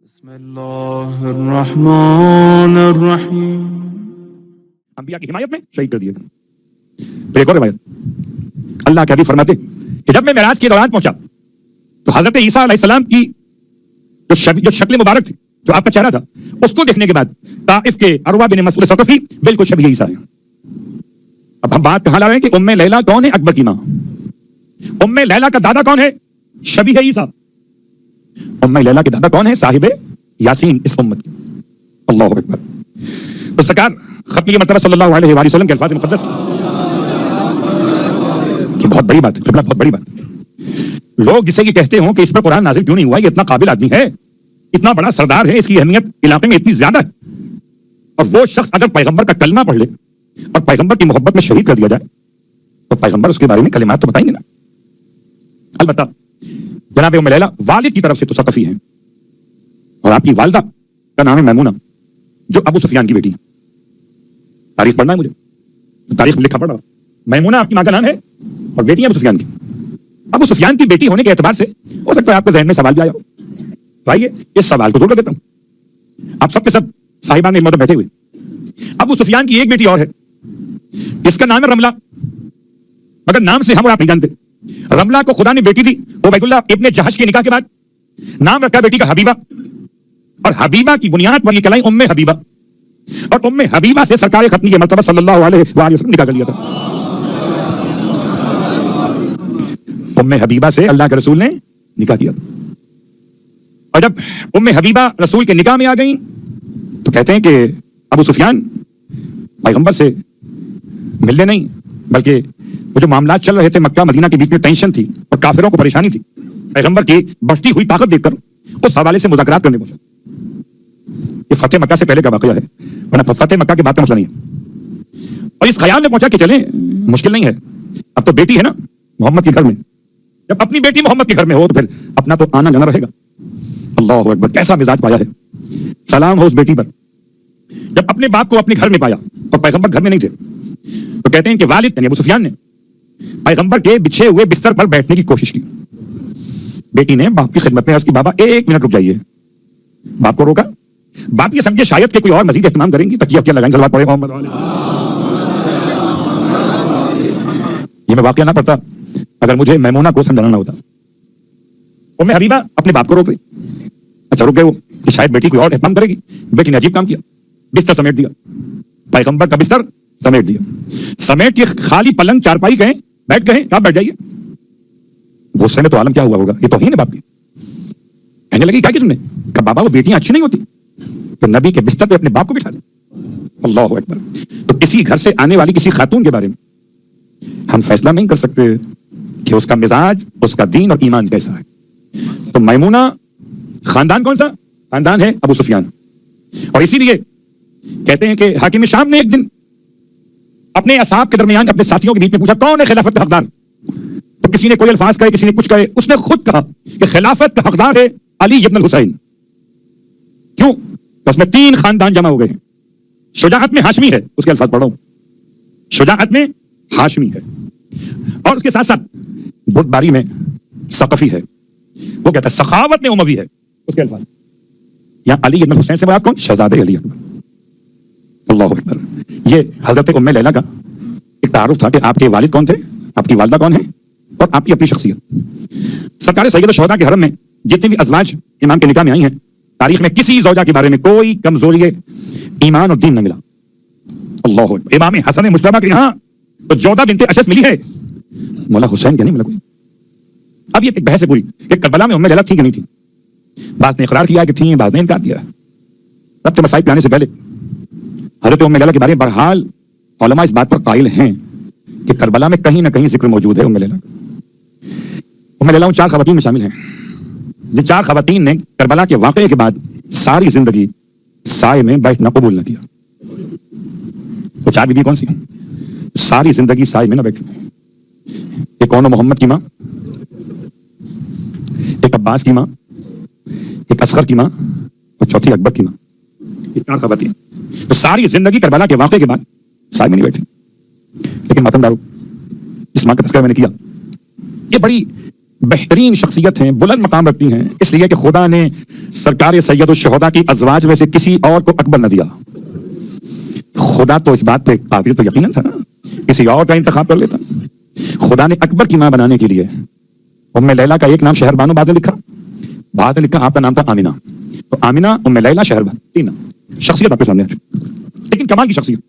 بسم اللہ الرحمن الرحیم. انبیاء کی حمایت میں شہید کر دیا گیا. پھر ایک اور روایت اللہ کے حبیب فرماتے کہ جب میں معراج کے دوران پہنچا تو حضرت عیسیٰ علیہ السلام کی جو شکل مبارک تھی، جو آپ کا چہرہ تھا، اس کو دیکھنے کے بعد طائف کے عروہ بن مسعود ثقفی بالکل شبیہ عیسیٰ ہے. اب ہم بات کہاں لا رہے ہیں کہ ام لیلہ کون ہے؟ اکبر کی ماں. ام لیلہ کا دادا کون ہے؟ شبیہ عیسیٰ. ام لیلہ کے دادا کون ہے؟ صاحب یاسین اس امت کی. اللہ اکبر. تو سرکار ختمی مرتبہ صلی اللہ علیہ وآلہ وسلم کے الفاظ مقدس کی بہت بڑی بات ہے، بہت بڑی بات. لوگ جسے یہ کہتے ہوں کہ اس پر قرآن نازل کیوں نہیں ہوا، یہ اتنا قابل آدمی ہے، اتنا بڑا سردار ہے، اس کی اہمیت علاقے میں اتنی زیادہ ہے، اور وہ شخص اگر پیغمبر کا کلمہ پڑھ لے اور پیغمبر کی محبت میں شہید کر دیا جائے تو پیغمبر اس کے بارے میں کلمات تو بتائیں گے نا. البتہ جناب ام لیلہ والد کی طرف سے تو ثقفی ہیں، اور آپ کی والدہ کا نام ہے میمونہ، جو ابو سفیان کی بیٹی ہے. تاریخ پڑھنا ہے مجھے، تاریخ میں لکھا پڑ رہا. میمونہ آپ کی ماں کا نام ہے اور بیٹی ہے ابو سفیان کی. ابو سفیان کی بیٹی ہونے کے اعتبار سے ہو سکتا ہے آپ کے ذہن میں سوال بھی آیا ہو. تو آئیے اس سوال کو ضرور کر دیتا ہوں. آپ سب کے سب صاحبان علم بیٹھے ہوئے. ابو سفیان کی ایک بیٹی اور ہے، اس کا نام ہے رملہ، مگر نام سے ہم اور آپ نہیں جانتے. رملہ کو خدا نے بیٹی دی، عبید اللہ ابن جہش کے نکاح کے بعد نام رکھا بیٹی کا حبیبہ، اور حبیبہ کی بنیاد پر یہ کہلائی ام حبیبہ، اور ام حبیبہ سے سرکار ختمی کے مرتبہ صلی اللہ علیہ وآلہ وسلم نکاح کر لیا تھا. ام حبیبہ سے اللہ کے رسول نے نکاح کیا. اور جب ام حبیبہ رسول کے نکاح میں آ گئیں تو کہتے ہیں کہ ابو سفیان پیغمبر سے ملنے نہیں، بلکہ وہ جو معاملات چل رہے تھے مکہ مدینہ کے بیچ میں ٹینشن تھی اور کافروں کو پریشانی تھی، پیغمبر کی بڑھتی ہوئی طاقت دیکھ کر اس حوالے سے مذاکرات کرنے پہنچا. یہ فتح مکہ سے پہلے کا واقعہ ہے، ورنہ فتح مکہ کے بعد کا مسئلہ نہیں ہے. اور اس خیال میں پہنچا کہ چلیں مشکل نہیں ہے، اب تو بیٹی ہے نا محمد کے گھر میں، جب اپنی بیٹی محمد کے گھر میں ہو تو پھر اپنا تو آنا جانا رہے گا. اللہ اکبر، کیسا مزاج پایا ہے. سلام ہو اس بیٹی پر. جب اپنے باپ کو اپنے گھر میں پایا اور پیغمبر گھر میں نہیں تھے تو کہتے ہیں کہ والد یعنی ابو سفیان نے پیغمبر کے بچھے ہوئے بستر پر بیٹھنے کی کوشش کی. بیٹی نے باپ کی خدمت میں عرض کی بابا ایک منٹ رک جائیے. باپ کو روکا. باپ یہ سمجھے شاید کہ کوئی اور مزید اہتمام کریں گی، تکیہ لگائیں، صلوات پڑھیں محمد علیہ. یہ میں واقعہ نہ پڑھتا اگر مجھے میمونہ کو سمجھانا نہ ہوتا. ام حبیبہ اپنے باپ کو روک رہی. اچھا رک گئے وہ کہ شاید بیٹی کوئی اور اہتمام کرے گی. بیٹی نے عجیب کام کیا، بستر سمیٹ دیا، پیغمبر کا بستر سمیٹ دیا، سمیٹ کے خالی پلنگ چارپائی گئے، بیٹھ گئے، آپ بیٹھ جائیے. غصے میں تو عالم کیا ہوا ہوگا، یہ توہین ہے باپ کی. کہنے لگی کیا کہ تم نے کہا بابا وہ بیٹیاں اچھی نہیں ہوتی، تو نبی کے بستر پہ اپنے باپ کو بٹھا دیں. اللہ اکبر. تو کسی گھر سے آنے والی کسی خاتون کے بارے میں ہم فیصلہ نہیں کر سکتے کہ اس کا مزاج، اس کا دین اور ایمان کیسا ہے. تو میمونہ خاندان کون سا؟ خاندان ہے ابو سفیان. اور اسی لیے کہتے ہیں کہ حاکم شام نے ایک دن اپنے اصحاب کے درمیان اپنے ساتھیوں کے بیچ میں پوچھا کون ہے خلافت کا حقدار. تو کسی نے کوئی الفاظ کہے، کسی نے کچھ کہے. اس نے خود کہا کہ خلافت کا حقدار ہے علی ابن الحسین. کیوں؟ تو اس میں 3 خاندان جمع ہو گئے ہیں. شجاعت میں ہاشمی ہے، اس کے الفاظ پڑھو، شجاعت میں ہاشمی ہے، اور اس کے ساتھ ساتھ بت باری میں ثقفی ہے. وہ کہتا ہے سخاوت میں اموی ہے، اس کے الفاظ. یہاں علی ابن حسین سے مراد کون؟ شہزادہ علی اکبر. اللہ اکبر. یہ حضرت ام لیلہ کا ایک تعارف تھا کہ آپ کے والد کون تھے، آپ کی والدہ کون ہے، اور آپ کی اپنی شخصیت. سرکار سید الشہداء کے حرم میں جتنی بھی ازواج امام کے نکاح میں آئی ہیں، تاریخ میں کسی زوجہ کے بارے میں کوئی کمزوری ایمان اور دین نہ ملا. اللہ اکبر. امام حسن مجتبیٰ کے یہاں تو جودہ بنت اشس ملی ہے، مولا حسین کے نہیں ملا کوئی. اب یہ ایک بحث ہے پوری کہ کربلا میں ام لیلہ تھی کہ نہیں تھی. بعض نے اقرار کیا کہ تھیں، بعض نے انکار کیا. رب کے مسائل پہ آنے سے پہلے حضرت ام لیلہ کے بارے میں بہرحال علماء اس بات پر قائل ہیں کہ کربلا میں کہیں نہ کہیں ذکر موجود ہے ام لیلہ کا. ام لیلہ ان 4 خواتین میں شامل ہیں جن 4 خواتین نے کربلا کے واقعے کے بعد ساری زندگی سائے میں بیٹھنا قبول نہ کیا. وہ 4 بیوی کون سی ہیں؟ ساری زندگی سائے میں نہ بیٹھی. ایک کون؟ محمد کی ماں، ایک عباس کی ماں، ایک اصغر کی ماں، اور چوتھی اکبر کی ماں. یہ 4 خواتین تو ساری زندگی کربلا کے واقعے کے بعد سائے میں نہیں بیٹھی. لیکن ماتم دارو، اس ماں کا تذکرہ میں نے کیا، یہ بڑی بہترین شخصیت ہیں, بلند مقام رکھتی ہیں, اس لیے کہ خدا نے سرکار سید الشہداء کی ازواج میں سے کسی اور کو اکبر نہ دیا. خدا تو اس بات پہ قادر تو یقیناً تھا نا, کسی اور کا انتخاب کر لیتا. خدا نے اکبر کی ماں بنانے کے لیے ام لیلا کا ایک نام شہر بانو بعد نے لکھا, بعد نے لکھا آپ کا نام تھا آمینہ. تو آمینہ, ام لیلا, شہر بانو, تین نام. شخصیت آپ کے سامنے ہے, لیکن کمال کی شخصیت.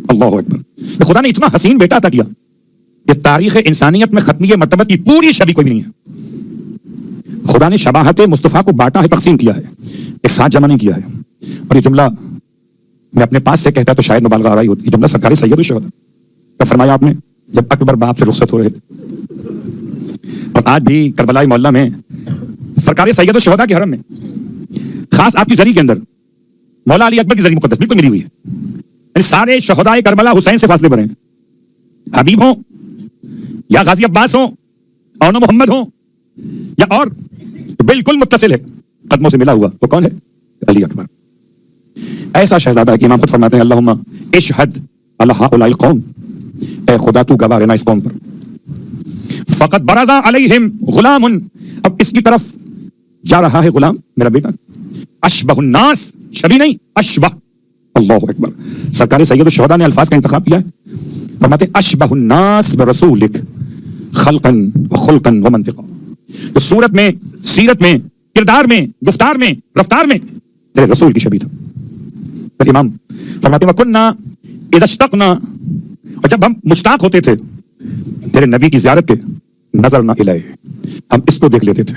اللہ اکبر. کہ خدا نے اتنا حسین بیٹا عطا کیا کہ تاریخ انسانیت میں ختمی مرتبہ کی پوری شبی کوئی نہیں ہے. خدا نے شباہت مصطفیٰ کو بانٹا ہے, تقسیم کیا ہے, ایک ساتھ جمع نہیں کیا ہے. اور یہ جملہ میں اپنے پاس سے کہتا تو شاید مبالغہ آرائی ہوتی. یہ جملہ سرکار سید الشہداء کا فرمایا آپ نے جب اکبر باپ سے رخصت ہو رہے تھے. اور آج بھی کربلا محلہ میں سرکار سید الشہداء کے حرم میں خاص آپ کی زری کے اندر مولا علی اکبر کی زری مقدس بالکل ملی ہوئی ہے. یعنی سارے شہداء کربلا حسین سے فاصلے پر ہیں. حبیب ہوں یا غازی عباس ہوں, اور محمد ہوں یا اور, بالکل متصل ہے, قدموں سے ملا ہوا. وہ کون ہے؟ علی اکبر. ایسا شہزادہ ہے کہ امام خود فرماتے ہیں اللہم اشہد علی ہؤلاء القوم, اے خدا تو گواہ رہنا اس قوم پر. فقط برز علیہم غلام, اب اس کی طرف جا رہا ہے غلام میرا بیٹا. اشبہ الناس, شبی نہیں اشبہ. اللہ اکبر. سرکار سید الشہداء نے الفاظ کا انتخاب کیا ہے, فرماتے ہیں اشبہ الناس برسولک خلقا وخلقا ومنطقا. تو صورت میں, سیرت میں, کردار میں, گفتار میں, رفتار میں تیرے رسول کی شبیہ تھا. پھر امام فرماتے ہیں وَكُنَّا اِذَا اشْتَقْنَا, اور جب ہم مشتاق ہوتے تھے تیرے نبی کی زیارت کے, نظرنا الیہ, ہم اس کو دیکھ لیتے تھے.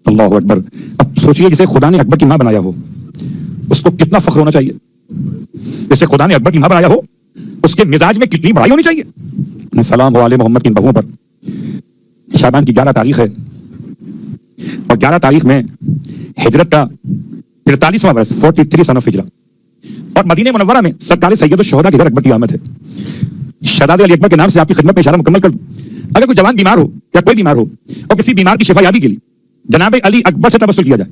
اللہ اکبر. اب سوچئے جسے خدا نے اکبر کی ماں بنایا ہو اس کو کتنا فخر ہونا چاہیے. جسے خدا نے اکبر کی ماں بنایا ہو اس کے مزاج میں کتنی بڑائی ہونی چاہیے. سلام علی محمد کی بہوؤں پر. شعبان کی 11 تاریخ ہے اور 11 تاریخ میں ہجرت کا 43واں برس 43 سن آف ہجرہ, اور مدینہ منورہ میں سرکار سید الشہداء کے گھر اکبر کی آمد ہے. شہزادے علی اکبر کے نام سے آپ کی خدمت میں اشارہ مکمل کر دوں. اگر کوئی جوان بیمار ہو یا کوئی بیمار ہو اور کسی بیمار کی شفا یابی کے لیے جناب علی اکبر سے توسل کیا جائے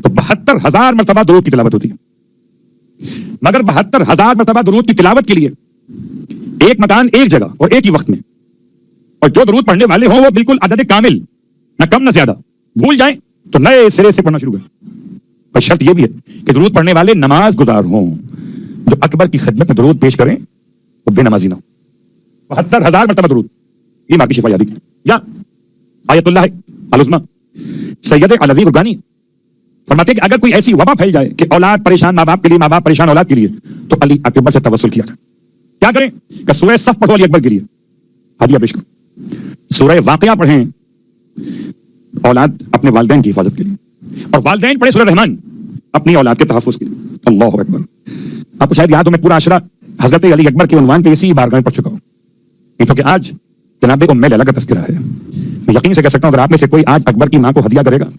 تو 72,000 مرتبہ درود کی تلاوت ہوتی ہے. مگر 72,000 مرتبہ درود کی تلاوت کے لیے ایک مکان, ایک جگہ اور ایک ہی وقت میں, اور جو درود پڑھنے والے ہوں وہ بالکل عدد کامل, نہ کم نہ زیادہ. بھول جائیں تو نئے سرے سے پڑھنا شروع کریں. اور شرط یہ بھی ہے کہ درود پڑھنے والے نماز گزار ہوں. جو اکبر کی خدمت میں درود پیش کریں وہ بے نمازی نہ ہو. 72,000 مرتبہ درود, یہ ماں کی شفا یابی کی. یا آیت اللہ العظمی سید علوی ربانی فرماتے ہیں کہ اگر کوئی ایسی وبا پھیل جائے کہ اولاد پریشان ماں باپ کے لیے, ماں باپ پریشان اولاد کے لیے, تو علی اکبر سے توسل کیا کریں. کیا کریں کہ سورہ صف پڑھو علی اکبر کے لیے, ہدیہ پیش کرو. سورہ واقعہ پڑھیں اولاد اپنے والدین کی حفاظت کے لیے, اور والدین پڑھیں سورہ رحمان اپنی اولاد کے تحفظ کے لیے. اللہ اکبر. آپ کو شاید یاد ہو میں پورا عشرہ حضرت علی اکبر کے عنوان پہ اسی بارگاہ میں پڑھ چکا ہوں. کہ آج جناب ام لیلا کا تذکرہ ہے. میں یقین سے کہہ سکتا ہوں اگر آپ میں سے کوئی آج اکبر کی ماں کو ہدیہ کرے گا,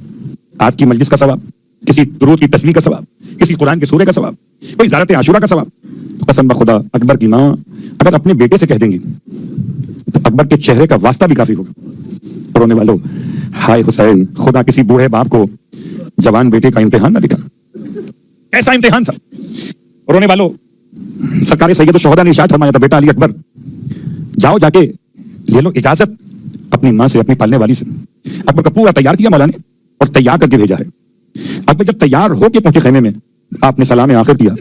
آج کی مجلس کا ثواب, کسی درود کی تسبیح کا ثواب, کسی قرآن کے سورے کا ثواب, کوئی زیارت عاشورہ کا ثواب, قسم بخدا اکبر کی ماں اگر اپنے بیٹے سے کہہ دیں گی تو اکبر کے چہرے کا واسطہ بھی کافی ہوگا. اور رونے والوں, ہائے حسین, خدا کسی بوڑھے باپ کو جوان بیٹے کا امتحان نہ دکھا. ایسا امتحان تھا. رونے والوں, سرکار سید الشہداء نے ارشاد فرمایا تھا بیٹا علی اکبر جاؤ جا کے لے لو اجازت اپنی ماں سے, اپنی پالنے والی سے. اکبر کا پورا تیار کیا مولا نے اور تیار کر کے بھیجا ہے. اکبر جب تیار ہو کے پہنچے خیمے میں آپ نے سلام آخر کیا.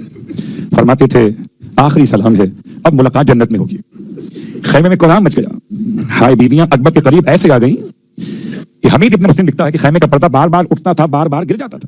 فرماتے تھے آخری سلام ہے, اب ملاقات جنت میں ہوگی. خیمے میں قرآن مچ گیا. ہائے بیویاں اکبر کے قریب ایسے آ گئیں کہ حمید ابن مسلم لکھتا ہے کہ خیمے کا پردہ بار بار اٹھتا تھا, بار بار گر جاتا تھا.